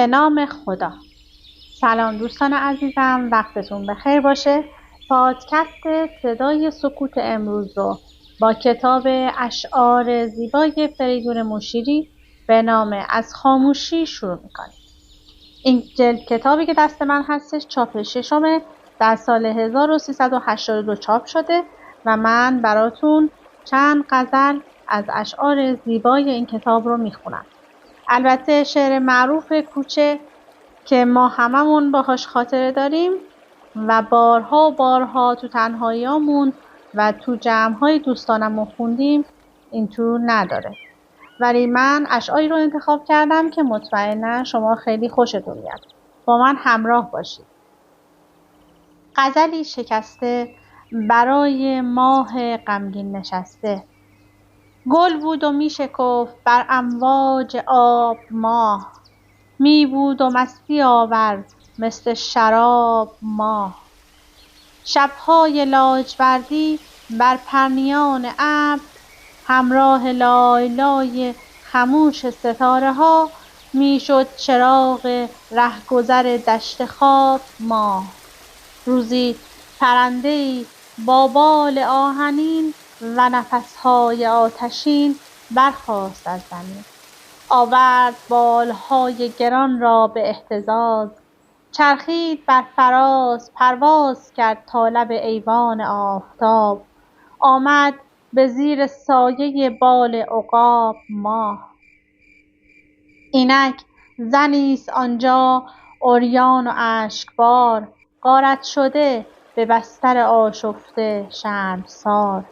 به نام خدا. سلام دوستان عزیزم، وقتتون بخیر باشه. پادکست صدای سکوت امروز رو با کتاب اشعار زیبای فریدون مشیری به نام از خاموشی شروع میکنیم. این جلد کتابی که دست من هستش چاپ ششمه، در سال 1382 چاپ شده و من براتون چند غزل از اشعار زیبای این کتاب رو میخونم. البته شعر معروف کوچه که ما هممون باهاش خاطره داریم و بارها و بارها تو تنهاییامون و تو جمع‌های دوستانمون خوندیم، این تو نداره. ولی من اشعاری رو انتخاب کردم که مطمئنا شما خیلی خوشتون میاد. با من همراه باشید. غزلی شکسته برای ماه غمگین نشسته. گل بود و می شکفت بر امواج آب ماه، می بود و مستی آور مثل شراب ماه. شبهای لاجوردی بر پرنیان ابر، همراه لای لای خموش ستاره ها، می شد چراغ رهگذر دشت خواب ماه. روزی پرنده‌ای با بال آهنین و نفسهای آتشین برخاست از زمین، آورد بالهای گران را به اهتزاز، چرخید بر فراز، پرواز کرد تا لب ایوان آفتاب، آمد به زیر سایه بال عقاب ماه. اینک زنی است آنجا عریان و اشکبار، غارت شده به بستر آشفته شرمسار،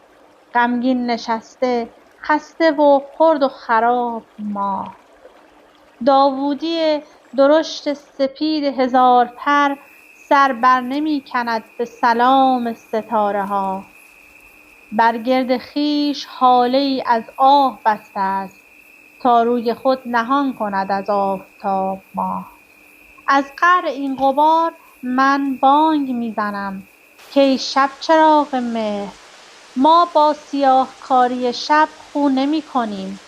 غمگین نشسته خسته و خرد و خراب ماه. داوودی درشت سپید هزار پر، سر بر نمی کند به سلام ستاره ها، بر گرد خویش هاله ای از آه بسته است، تا روی خود نهان کند از آفتاب ماه. از قعر این غبار من بانگ میزنم که ای شب چراغ مهر، ما با سیاهکاری شب خو نمی کنیم،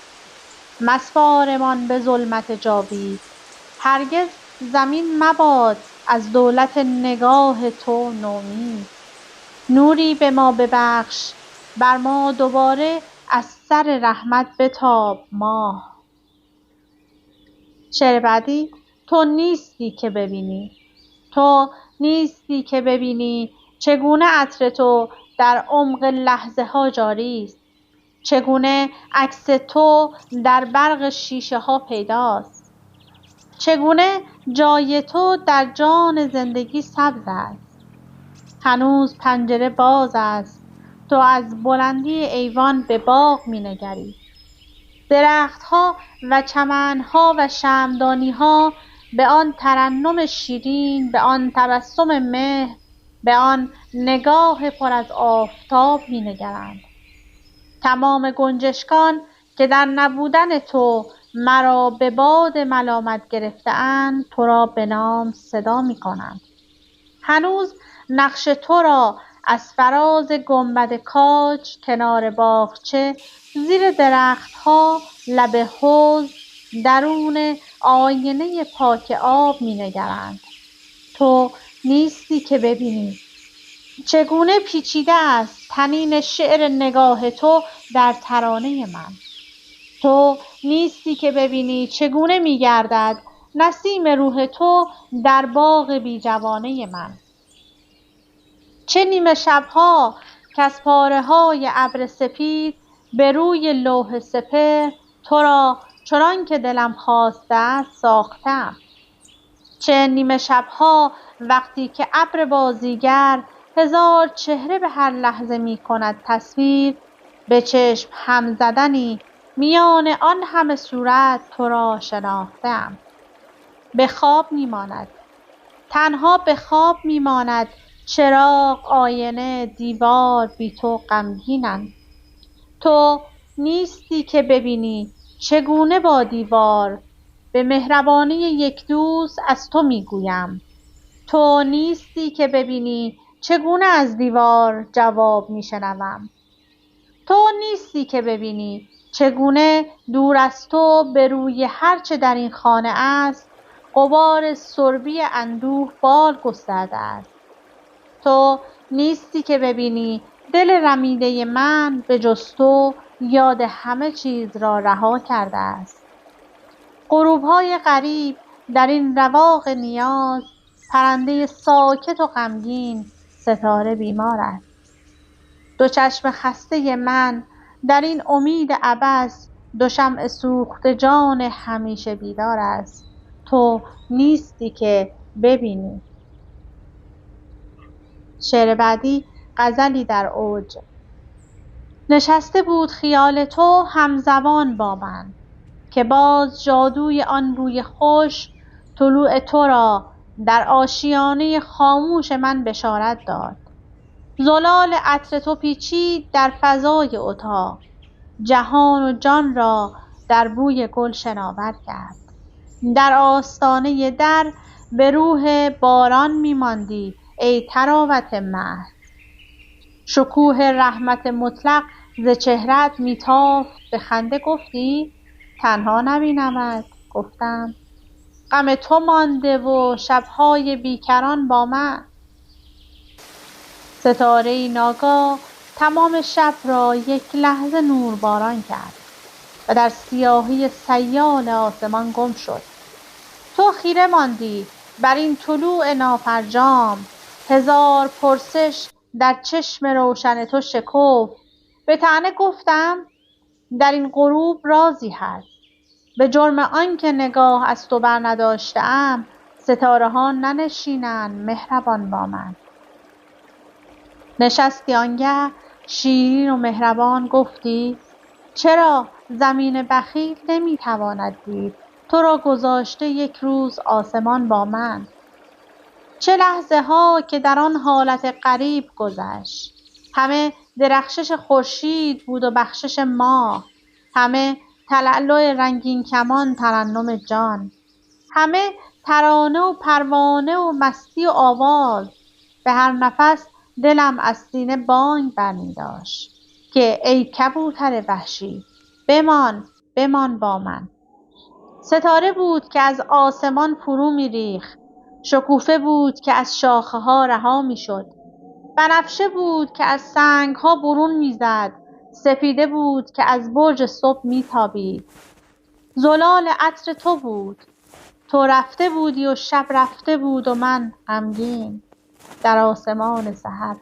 مسپارمان به ظلمت جاوید. هرگز زمین مباد از دولت نگاه تو نومید، نوری به ما ببخش، بر ما دوباره از سر رحمت بتاب ماه. شعر بعدی. تو نیستی که ببینی. تو نیستی که ببینی چگونه عطر تو در عمق لحظه ها جاری است، چگونه عکس تو در برق شیشه ها پیداست، چگونه جای تو در جان زندگی سبز است. هنوز پنجره باز است، تو از بلندی ایوان به باغ می نگری، درختها و چمنها و شمعدانیها به آن ترنم شیرین، به آن تبسم مهر، به آن نگاه پر از آفتاب می نگرند. تمام گنجشکان که در نبودن تو مرا به باد ملامت گرفته‌اند، تو را به نام صدا می کنند. هنوز نقش تو را از فراز گنبد کاج، کنار باغچه، زیر درختها، لب حوض، درون آینه پاک آب می نگرند. تو نیستی که ببینی چگونه پیچیده است طنین شعر نگاه تو در ترانه من. تو نیستی که ببینی چگونه می گردد نسیم روح تو در باغ بیجوانه من. چه نیمه شبها که از پاره‌های ابر سپید به روی لوح سپهر، تو را چنان که دلم خواسته است ساختم. چه نیمه شبها وقتی که ابر بازیگر هزار چهره به هر لحظه می کند تصویر، به چشم هم زدنی میان آن همه صورت تو را شناختم. به خواب می ماند، تنها به خواب می ماند، چراغ، آینه، دیوار بی تو غمگینند. تو نیستی که ببینی چگونه با دیوار به مهربانی یک دوست از تو می گویم. تو نیستی که ببینی چگونه از دیوار جواب می شنوم. تو نیستی که ببینی چگونه دور از تو به روی هرچه در این خانه است غبار سربی اندوه بال گسترده است. تو نیستی که ببینی دل رمیده من به جز تو یاد همه چیز را رها کرده است. غروب‌های غریب در این رواق نیاز، پرنده ساکت و غمگین، ستاره بیمار است. دو چشم خسته من در این امید عبث، دو شمع سوخته جان همیشه بیدار است. تو نیستی که ببینی. شعر بعدی غزلی در اوج. نشسته بود خیال تو همزبان با من، که باز جادوی آن بوی خوش طلوع تو را در آشیانه خاموش من بشارت داد. زلال عطر تو پیچید در فضای اتاق، جهان و جان را در بوی گل شناور کرد. در آستانه در به روح باران می‌ماندی ای طراوت مهد. شکوه رحمت مطلق ز چهره‌ات میتافت، به خنده گفتی تنها نبینمت. گفتم غم تو مانده و شب‌های بیکران با من. ستاره‌ای ناگاه تمام شب را یک لحظه نورباران کرد و در سیاهی سیال آسمان گم شد. تو خیره ماندی بر این طلوع نافرجام، هزار پرسش در چشم روشن تو شکفت. به طعنه گفتم در این غروب رازی هست، به جرم آنکه نگاه از تو برنداشته‌ام ستاره‌ها ننشینند مهربان با من. نشستی آنگه شیرین و مهربان گفتی چرا زمین بخیل نمیتواند دید تو را گذاشته یک روز آسمان با من. چه لحظه ها که در آن حالت غریب گذشت، همه درخشش خورشید بود و بخشش ماه، همه تلالو رنگین کمان ترنم جان، همه ترانه و پروانه و مستی و آواز. به هر نفس دلم از سینه بانگ برمی داشت که ای کبوتر وحشی بمان بمان با من. ستاره بود که از آسمان فرو می ریخت، شکوفه بود که از شاخه ها رها می شد، بنفشه بود که از سنگ ها برون می زد، سپیده بود که از برج صبح می تابید. زلال عطر تو بود. تو رفته بودی و شب رفته بود و من غمگین در آسمان سحر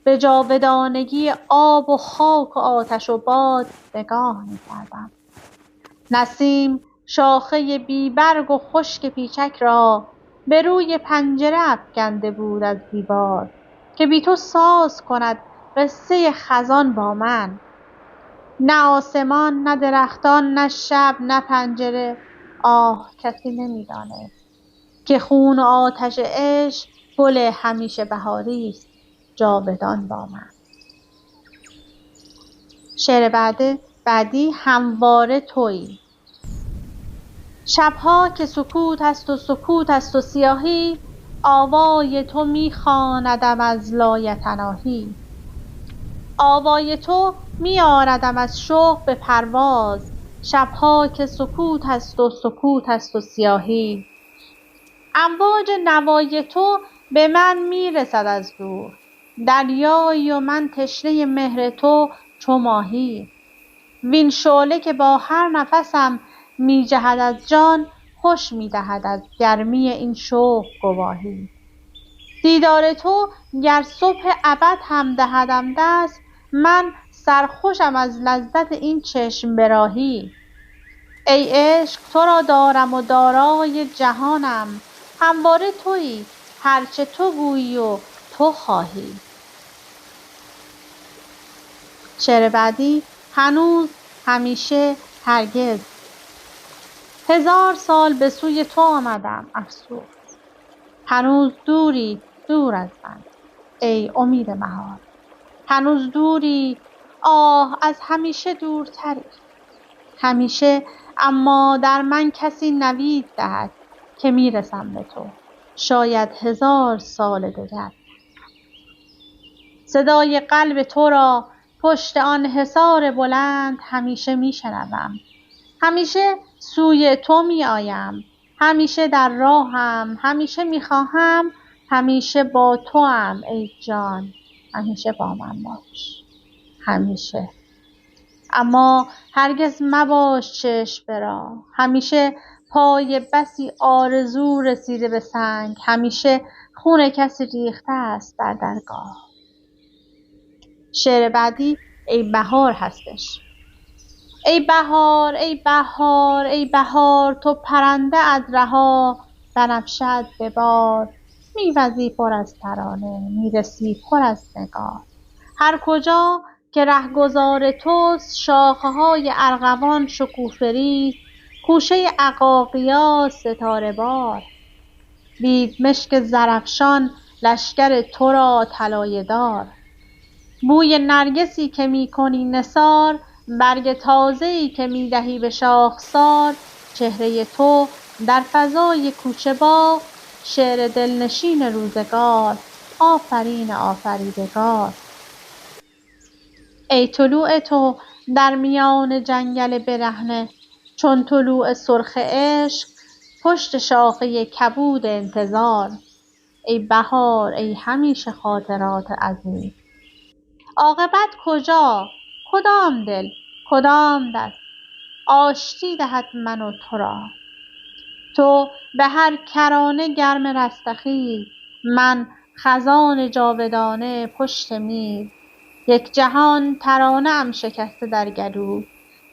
به جاودانگی آب و خاک و آتش و باد نگاه می کردم. نسیم شاخه بیبرگ و خشک پیچک را به روی پنجره افکنده بود از دیوار که بی تو ساز کند قصه خزان با من. نه آسمان، نه درختان، نه شب، نه پنجره. آه کسی نمی‌داند که خون و آتش عشق گل همیشه بهاری است جاودان با من. شعر بعدی همواره تویی. شبها که سکوت است و سکوت است و سیاهی، آوای تو میخواندم از لایتناهی. آوای تو میآردم از شوق به پرواز، شبها که سکوت است و سکوت است و سیاهی. امواج نوای تو به من میرسد از دور، دریایی و من تشنه مهر تو چو ماهی. وین شعله که با هر نفسم می جهد از جان، خوش می دهد از گرمی این شوق گواهی. دیدار تو گر صبح ابد هم دهدم دست، من سرخوشم از لذت این چشم براهی. ای عشق تو را دارم و دارای جهانم، همواره تویی هرچه تو گویی و تو خواهی. شعر بعدی هنوز، همیشه، هرگز. 1000 سال به سوی تو آمدم افسوس، هنوز دوری دور از من ای امید مهار. هنوز دوری، آه از همیشه دورتری. همیشه، اما در من کسی نوید دهد که میرسم به تو، شاید 1000 سال دگر. صدای قلب تو را پشت آن حصار بلند همیشه میشنوم، همیشه سوی تو می آیم، همیشه در راهم، همیشه میخواهم، همیشه با توام ای جان، همیشه با من باش، همیشه. اما هرگز مباش چشم به راه، همیشه پای بسی آرزو رسیده به سنگ، همیشه خون کسی ریخته است در درگاه. شعر بعدی ای بهار هستش. ای بهار ای بهار ای بهار، تو پرنده از رها بنفشد به بار، میوزی پر از ترانه، میرسی پر از نگار. هر کجا که رهگذار توست، شاخه‌های ارغوان شکوفه‌ریز، خوشه عقاقیات ستاره بار. دید مشک زرافشان لشکر تو را طلایه دار. بوی نرگسی که می‌کنی نثار، برگ تازه‌ای که می‌دهی به شاخسار، چهره تو در فضای کوچه باغ، شعر دلنشین روزگار. آفرین آفریدگار. ای طلوع تو در میان جنگل برهنه، چون طلوع سرخ عشق پشت شاخه کبود انتظار. ای بهار ای همیشه خاطرات عزیز، عاقبت کجا، کدام دل، کدام دست آشتی دهد من و تو را. تو به هر کرانه گرم رستخیز، من خزان جاودانه پشت میز. یک جهان ترانه ام شکسته در گلو،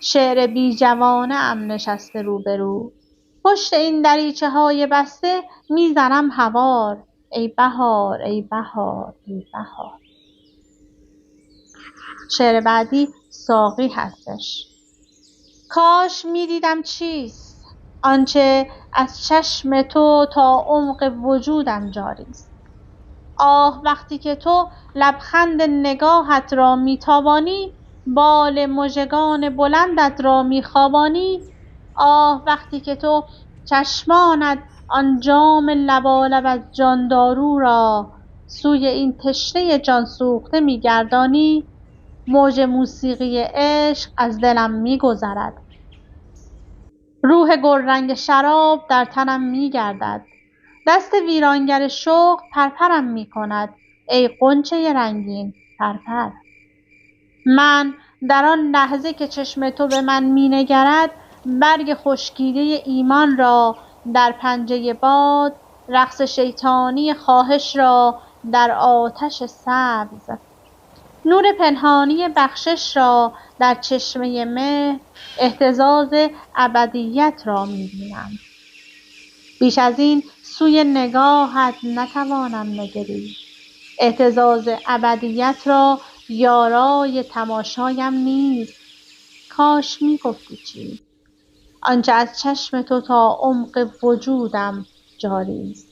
شعر بی جوانه ام نشسته روبرو. پشت این دریچه های بسته میزنم هوار، ای بهار ای بهار ای بهار. شعر بعدی ساقی هستش. کاش میدیدم چیست آنچه از چشم تو تا عمق وجودم جاری است. آه وقتی که تو لبخند نگاهت را میتابانی، بال مژگان بلندت را میخوابانی. آه وقتی که تو چشمانت آن جام لبالب از جاندارو را سوی این تشنه جان سوخته میگردانی. موج موسیقی عشق از دلم میگذرد، روح گلرنگ شراب در تنم میگردد. دست ویرانگر شوق پرپرم میکند، ای غنچه رنگین پرپر. من در آن لحظه که چشم تو به من مینگرد، برگ خشکیده ایمان را در پنجه باد، رقص شیطانی خواهش را در آتش سبز، نور پنهانی بخشش را در چشمه مهر، اهتزاز ابدیت را می‌بینم. بیش از این سوی نگاهت نتوانم نگرید. اهتزاز ابدیت را یارای تماشایم نیست. کاش می‌گفتی چیست آنچه از چشم تو تا عمق وجودم جاری است.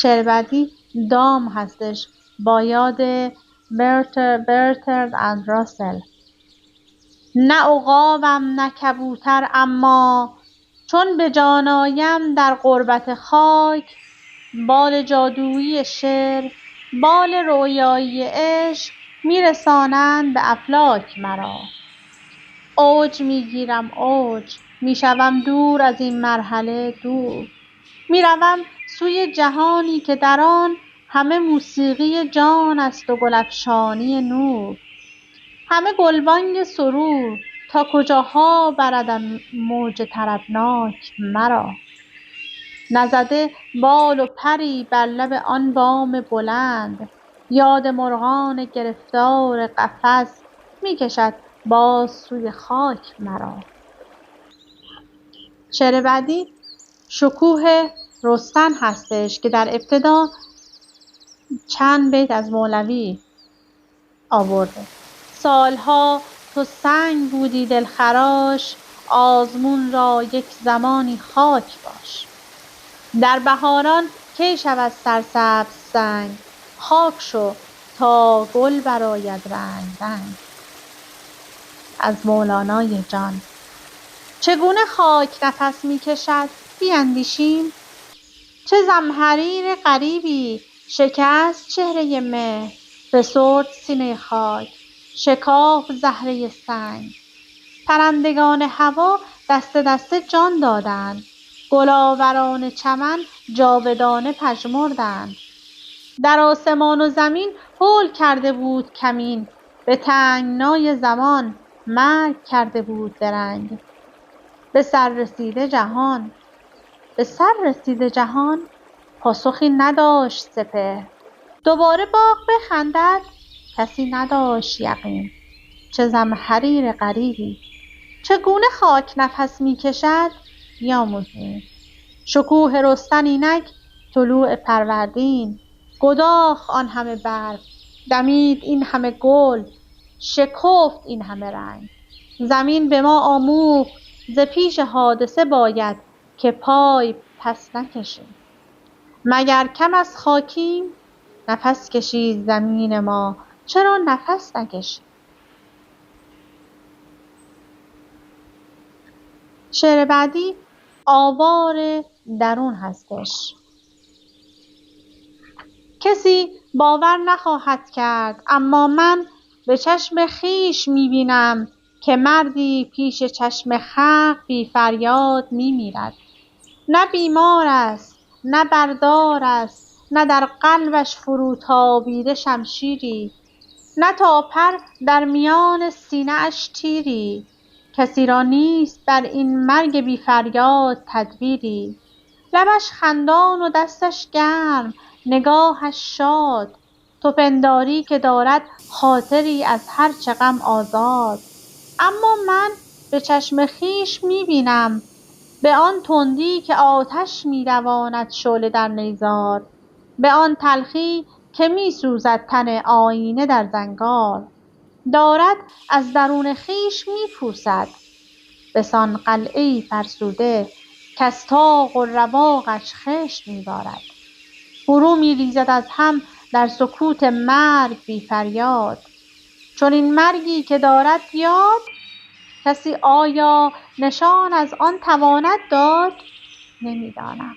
شعر بعدی دام هستش با یاد برترد اند راسل. نه عقابم نه کبوتر، اما چون به جان آیم در غربت خاک، بال جادویی شعر، بال رویایی عشق میرسانند به افلاک مرا. اوج میگیرم اوج، میشوم دور از این مرحله دور، میروم سوی جهانی که در آن همه موسیقی جان است و گلافشانی نور. همه گلبانگ سرور، تا کجاها بردم موج طربناک مرا. نزده بال و پری بر لب آن بام بلند، یاد مرغان گرفتار قفس میکشد باز سوی خاک مرا. شعر بعدی شکوه رستن هستش که در ابتدا چند بیت از مولوی آورده. سالها تو سنگ بودی دلخراش، آزمون را یک زمانی خاک باش. در بهاران کی شود سرسبز سنگ، خاک شو تا گل برآید رنگ رنگ. از مولانای جان. چگونه خاک نفس میکشد بیاندیشیم، چه زمهریر غریبی شکست چهره مهر، فسرد سینه خاک، شکافت زهره سنگ. پرندگان هوا دست دست جان دادند. گلاوران چمن جاودانه پژمردند. در آسمان و زمین هول کرده بود کمین، به تنگنای زمان مرگ کرده بود درنگ. به سر رسیده جهان پاسخی نداشت سپهر. دوباره باغ بخندد کسی نداشت یقین. چه زمهریر غریبی چگونه خاک نفس میکشد بیاموزیم. شکوه رستن اینک طلوع فروردین، گداخت آن همه برگ، دمید این همه گل، شکفت این همه رنگ. زمین به ما آموخت ز پیش حادثه باید که پای پس نکشیم. مگر کم از خاکیم نفس کشید زمین ما، چرا نفس نکشیم. شعر بعدی آوار درون هستش. کسی باور نخواهد کرد اما من به چشم خیش میبینم که مردی پیش چشم خلق بی فریاد میمیرد. نه بیمار است نه بردار است، نه در قلبش فروتابیده شمشیری، نه تا پر در میان سینه اش تیری. کسی را نیست بر این مرگ بی فریاد تدبیری. لبش خندان و دستش گرم، نگاهش شاد، تو پنداری که دارد خاطری از هر چه غم آزاد. اما من به چشم خیش میبینم به آن تندی که آتش میدواند شعله در نیزار، به آن تلخی که میسوزد تن آیینه در زنگار. دارد از درون خیش میپوسد بسان قلعه‌ای فرسوده کز طاق و رواقش خشت میبارد. فرو میریزد از هم در سکوت مرگ بی فریاد. چون این مرگی که دارد یاد، کسی آیا نشان از آن تواند داد؟ نمیدانم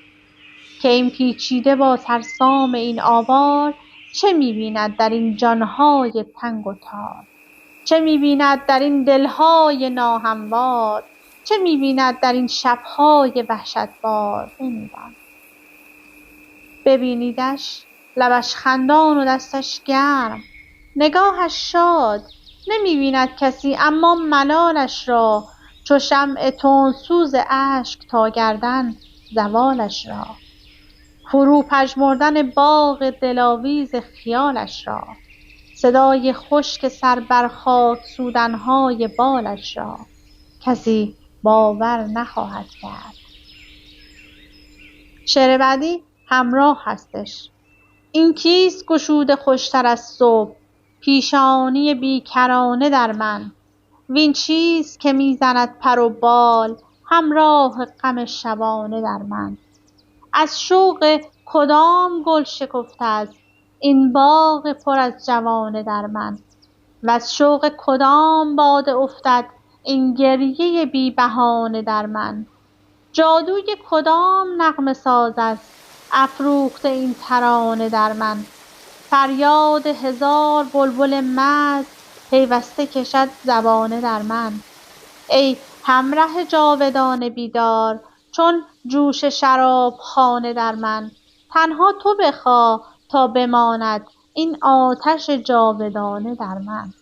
که این پیچیده با ترسام این آوار چه میبیند در این جانهای تنگ و تار. چه میبیند در این دلهای ناهموار، چه میبیند در این شبهای وحشتبار نمیدانم. ببینیدش لبش خندان و دستش گرم، نگاهش شاد، نمیبیند کسی اما ملالش را، چو شمع تندسوز اشک تا گردن زوالش را. فرو پژمردن باغ دلاویز خیالش را، صدای خشک سر بر خاک سودنهای بالش را کسی باور نخواهد کرد. شعر بعدی همراه هستش. این کیست گشوده خوشتر از صبح، پیشانی بیکرانه در من. وین چیست که میزند پر و بال، همراه غم شبانه در من. از شوق کدام گل شکفته است این باغ پر از جوانه در من. وز شوق کدام باده افتد این گریه بی بهانه در من. جادوی کدام نغمه ساز است افروخته این ترانه در من. فریاد هزار بلبل مست پیوسته کشد زبانه در من. ای همره جاودان بیدار چون جوش شرابخانه در من. تنها تو بخواه تا بماند این آتش جاودانه در من.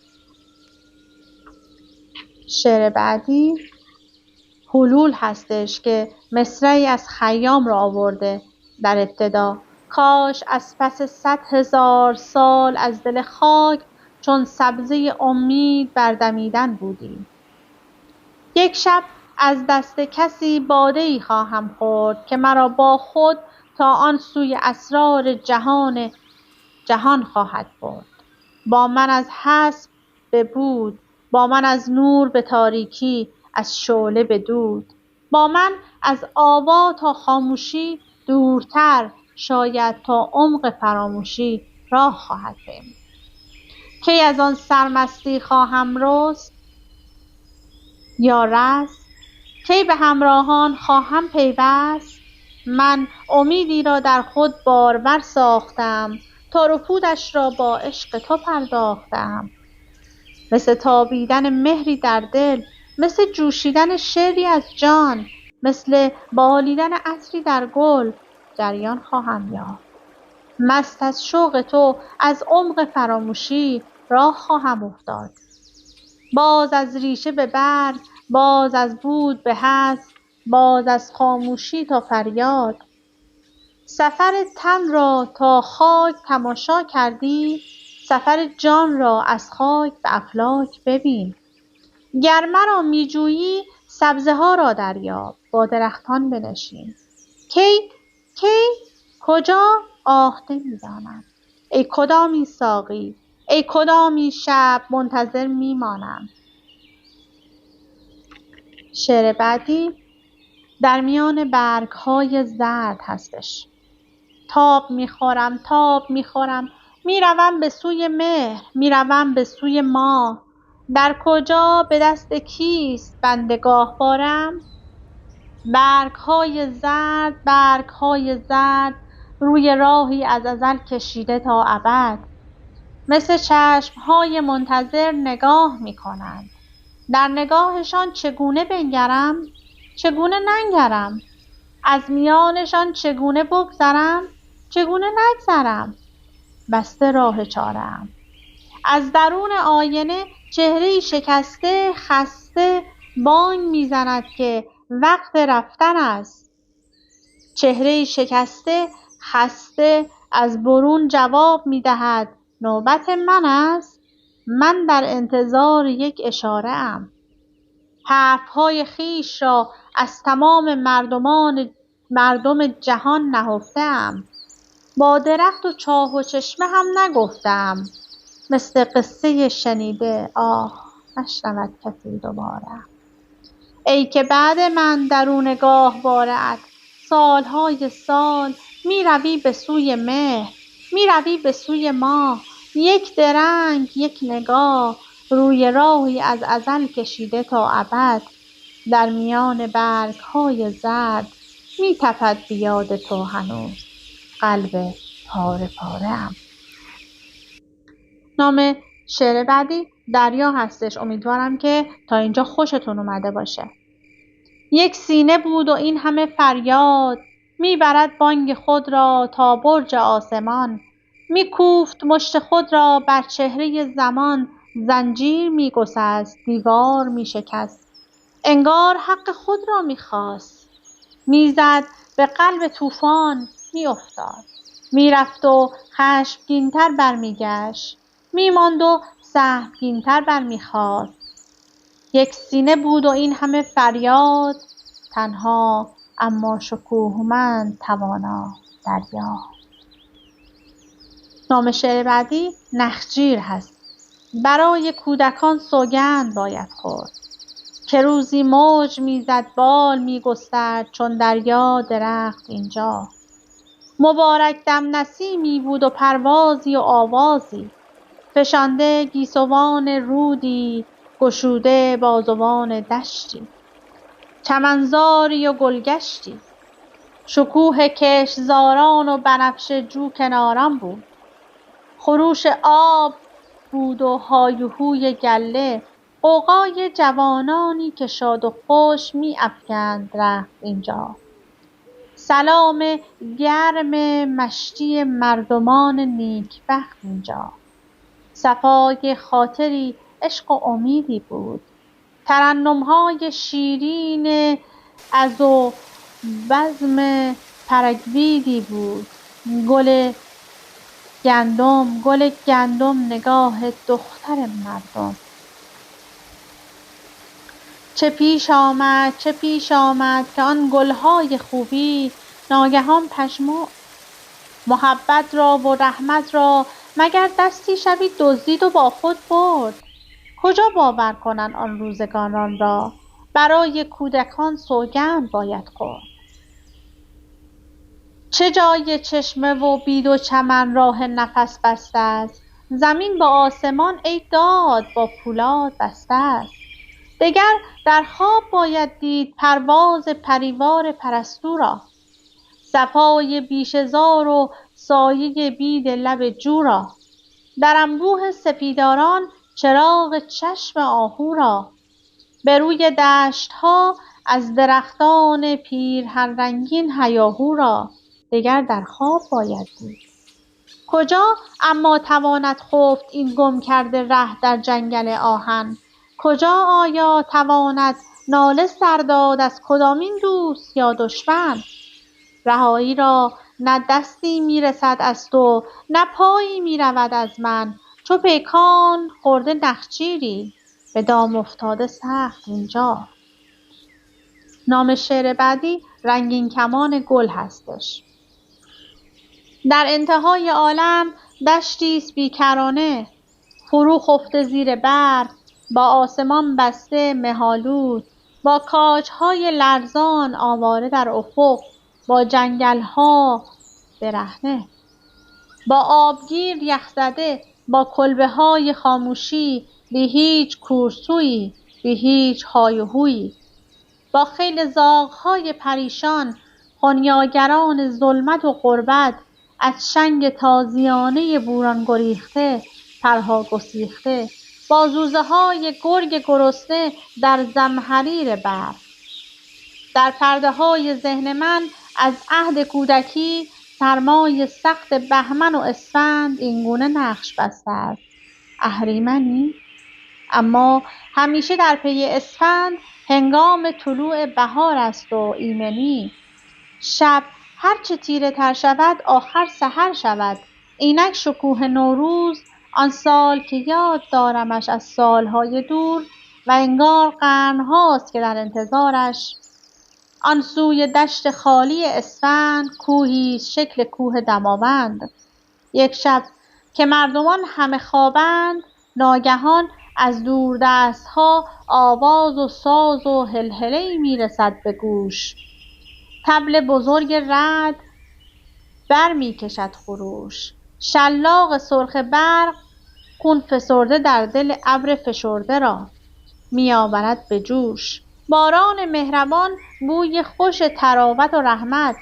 شعر بعدی حلول هستش که مصرعی از خیام را آورده در ابتدا. کاش از پس 100,000 سال از دل خاک چون سبزه امید بردمیدن بودی. یک شب از دست کسی باده‌ای خواهم خورد که مرا با خود تا آن سوی اسرار جهان خواهد برد. با من از حسب به بود، با من از نور به تاریکی، از شعله به دود. با من از آوا تا خاموشی دورتر، شاید تا عمق فراموشی راه خواهد پیمود. کی از آن سرمستی خواهم رست یا رست، کی به همراهان خواهم پیوست. من امیدی را در خود بارور ساختم، تار و پودش را با عشق تو پرداختم. مثل تابیدن مهری در دل مثل جوشیدن شعری از جان، مثل بالیدن عطری در گل جریان خواهم یافت. مست از شوق تو از عمق فراموشی راه خواهم افتاد. باز از ریشه به برگ، باز از بود به هست، باز از خاموشی تا فریاد. سفر تن را تا خاک تماشا کردی، سفر جان را از خاک به افلاک ببین. گر مرا می جویی سبزه ها را دریاب، با درختان بنشین. کی کجا؟ آه نمی‌دانم. ای کدامین ساقی، ای کدامین شب منتظر میمانم. شعر بعدی در میان برگ‌های زرد هستش. تاب میخورم، میروم به سوی مهر، میروم به سوی ماه. در کجا به دست کیست بنده گاهوارم؟ برگ‌های زرد روی راهی از ازل کشیده تا ابد، مثل چشم‌های منتظر نگاه می‌کنند. در نگاهشان چگونه بنگرم؟ چگونه ننگرم؟ از میانشان چگونه بگذرم؟ چگونه نگذرم؟ بسته راه چاره‌ام. از درون آینه چهره‌ای شکسته خسته بانگ می‌زند که وقت رفتن است. چهره‌ای شکسته خسته از برون جواب می‌دهد نوبت من است. من در انتظار یک اشاره ام. حرف‌های خویش را از تمام مردم جهان نهفته‌ام. با درخت و چاه و چشمه هم نگفتم. مثل قصه شنیده آه نشنود کسی دوباره. ای که بعد من درون گاهواره‌ات سالهای سال میروی به سوی مهر، میروی به سوی ماه. یک درنگ، یک نگاه، روی راهی از ازل کشیده تا ابد. در میان برگ‌های زرد می‌تپد به یاد تو هنوز قلب پاره پاره‌ام. نام شعر بعدی دریا هستش. امیدوارم که تا اینجا خوشتون اومده باشه. یک سینه بود و این همه فریاد، میبرد بانگ خود را تا برج آسمان. میکوفت مشت خود را بر چهره زمان، زنجیر میگسست دیوار میشکست. انگار حق خود را میخواست. میزد به قلب طوفان، میافتاد. میرفت و خشمگین‌تر برمیگشت. میماند و سهمگین‌تر برمیخاست. یک سینه بود و این همه فریاد، تنها اما شکوهمند توانا دریا. نام شعر بعدی نخجیر هست. برای کودکان سوگند باید خورد که روزی موج میزد بال میگسترد چون دریا درخت اینجا. مبارک دم نسیمی بود و پروازی و آوازی، فشانده گیسوان رودی، گشوده بازوان دشتی. چمنزاری و گلگشتی، شکوه کشتزاران و بنفشه جو کناران بود. خروش آب بود و های و هوی گله، غوغای جوانانی که شاد و خوش می‌افکند رخت اینجا. سلام گرم مشتی مردمان نیکبخت اینجا. صفای خاطری عشق و امیدی بود. ترنم‌های شیرین از و بزم پرگویدی بود. گل گندم نگاه دختر مردم. چه پیش آمد که آن گلهای خوبی ناگهان پژمرد. محبت را و رحمت را مگر دستی شبی دزدید و با خود برد. کجا باور کنند آن روزگاران را؟ برای کودکان سوگند باید خورد. چه جای چشمه و بید و چمن راه نفس بسته است. زمین با آسمان ای داد با پولاد بسته است. دگر در خواب باید دید پرواز پریوار پرستو را، صفای بیشه زار و سایه بید لب جو را، در انبوه سپیداران چراغ چشم آهو را. به روی دشت‌ها از درختان پیرهن رنگین هیاهو را دگر در خواب باید دید. کجا اما تواند خفت این گم کرده ره در جنگل آهن؟ کجا آیا تواند ناله سر داد از کدامین دوست یا دشمن؟ رهایی را نه دستی میرسد از تو، نه پایی میرود از من. چو پیکان خورده نخجیری، به دام افتاده سخت اینجا. نام شعر بعدی رنگین کمان گل هستش. در انتهای عالم دشتی است بیکرانه، فرو خفته زیر برف، با آسمان بسته مه‌آلود، با کاج‌های لرزان آواره در افق، با جنگل‌ها برهنه، با آبگیر یخزده، با کلبه‌های خاموشی، بی هیچ کورسویی، بی هیچ های و هویی، با خیل زاغ‌های پریشان، خنیاگران ظلمت و غربت، از شنگ تازیانه بوران گریخته، پرها گسیخته، با زوزه‌های گرگ گرسنه در زمهریر برف. در پرده‌های ذهن من از عهد کودکی سرمای سخت بهمن و اسفند اینگونه نقش بسته است: اهریمنی؟ اما همیشه در پی اسفند هنگام طلوع بهار است و ایمنی. شب هرچه تیره تر شود آخر سحر شود. اینک شکوه نوروز، آن سال که یاد دارمش از سالهای دور و انگار قرنهاست که در انتظارش. آن سوی دشت خالی اسفند کوهی شکل کوه دماوند. یک شب که مردمان همه خوابند، ناگهان از دوردست‌ها آواز و ساز و هلهله‌ای می‌رسد به گوش. طبل بزرگ رعد بر می‌کشد خروش. شلاق سرخ برق خون فسرده در دل ابر فشرده را می‌آورد به جوش. باران مهربان بوی خوش طراوت و رحمت،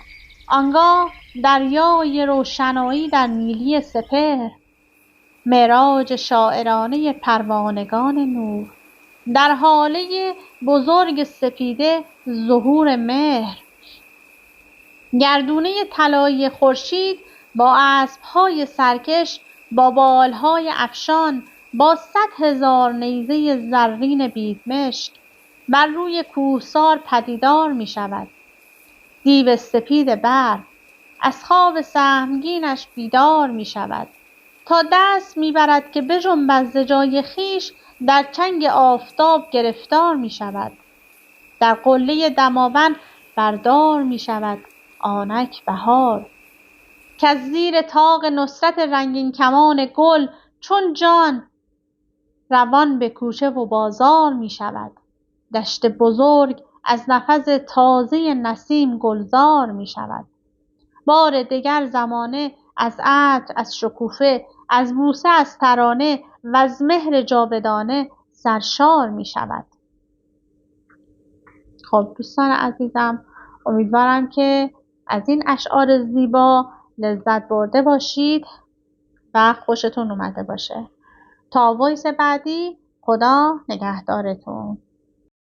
آنگاه دریای روشنایی در نیلی سپهر، معراج شاعرانه پروانگان نور، در هاله بزرگ سپیده ظهور مهر، گردونه طلایی خورشید با اسب‌های سرکش، با بالهای افشان، با 100,000 نیزه زرین بیدمشک بر روی کوهسار پدیدار می شود. دیو سپید برف از خواب سهمگینش بیدار می شود تا دست می برد که بجنبد ز جای خویش، در چنگ آفتاب گرفتار می شود. در قله دماوند بردار می شود آنک بهار، کز زیر طاق نصرت رنگین کمان گل چون جان روان به کوچه و بازار می شود. دشت بزرگ از نفس تازه نسیم گلزار می شود. بار دگر زمانه از عطر، از شکوفه، از بوسه، از ترانه و از مهر جاودانه سرشار می شود. خب دوستان عزیزم، امیدوارم که از این اشعار زیبا لذت برده باشید و خوشتون اومده باشه. تا وایس بعدی، خدا نگهدارتون.